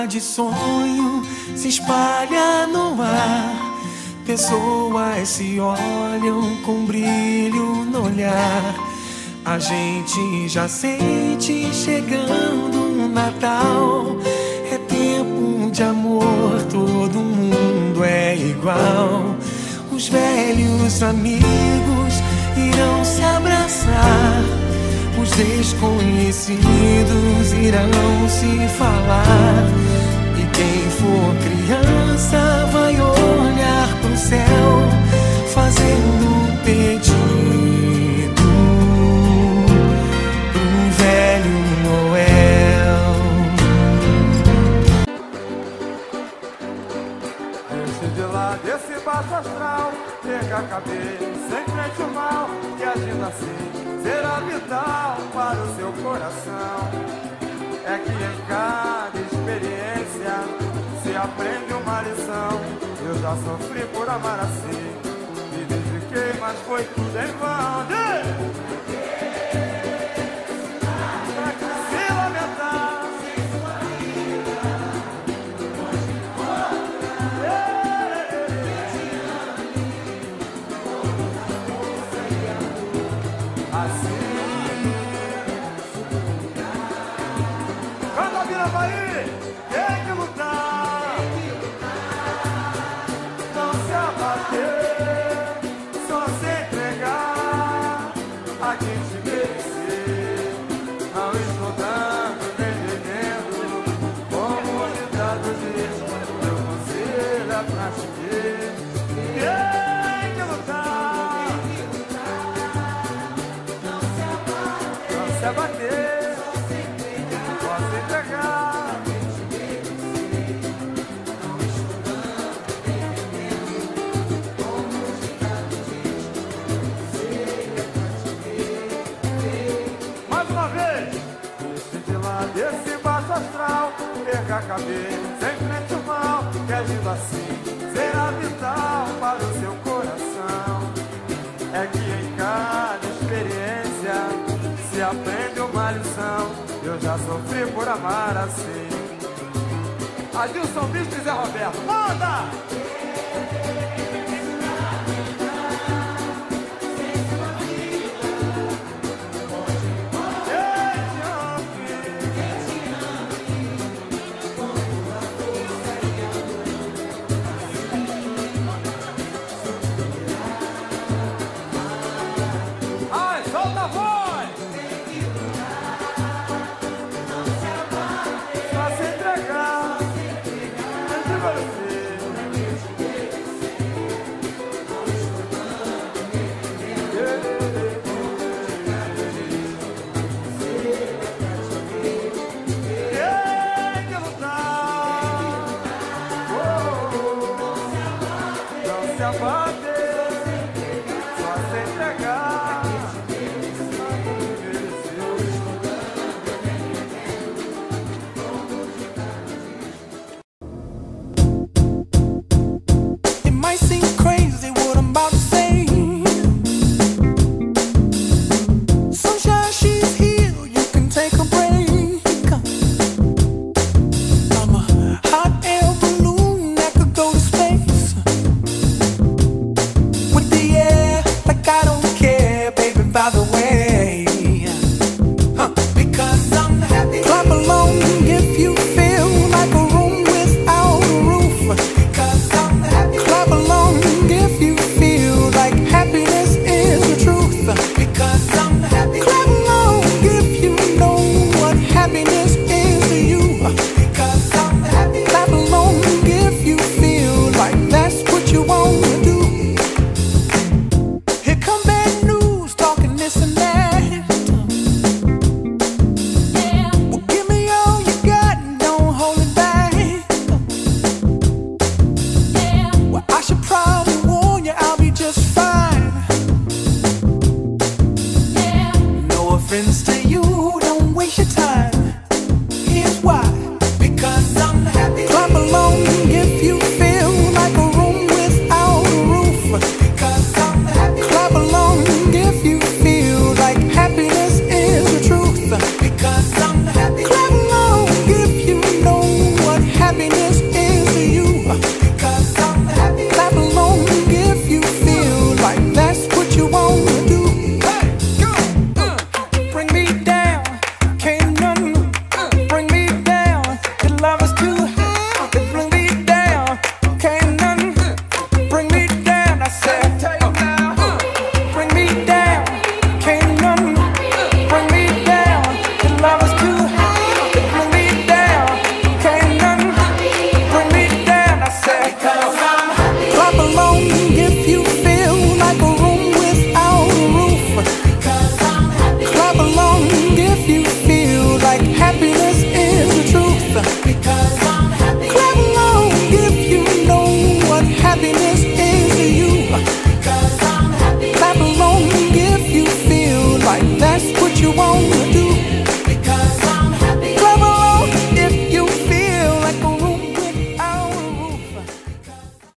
de sonho se espalha no ar. Pessoas se olham com brilho no olhar. A gente já sente chegando o Natal. É tempo de amor, todo mundo é igual. Os velhos amigos irão se abraçar. Os desconhecidos irão se falar. E quem for criança vai olhar pro céu, fazendo um pedido pro velho Noel. Desce de lá, desse baixo astral, pega a cabeça, sem frente o mal, que agindo assim será vital para o seu coração. É que em cada experiência se aprende uma lição. Eu já sofri por amar assim, me dediquei, mas foi tudo em vão. Se lamentar, assim. Quando a vida vai ir, tem que lutar. Não se abater, só se entregar a quem te merecer. Não estou dando nem vendendo, como o ditado diz. Meu conselho é pra te ver. Tem que lutar. Não se abater, só se entregar. Mais uma vez, desce de lá, desse baixo astral, perca a cabeça, enfrente o mal, que agindo assim será vital para o seu coração. É que em cada experiência se aprende uma lição. Eu já sofri por amar assim. Adilson Bispo e Zé Roberto, manda! Ai, solta a voz! Só se entregar entre você. Tem que lutar. Não se abater, só se entregar. It might seem crazy what I'm about to say. Sunshine, she's here, you can take a break. I'm a hot air balloon that could go to space. With the air, like I don't care, baby, by the way.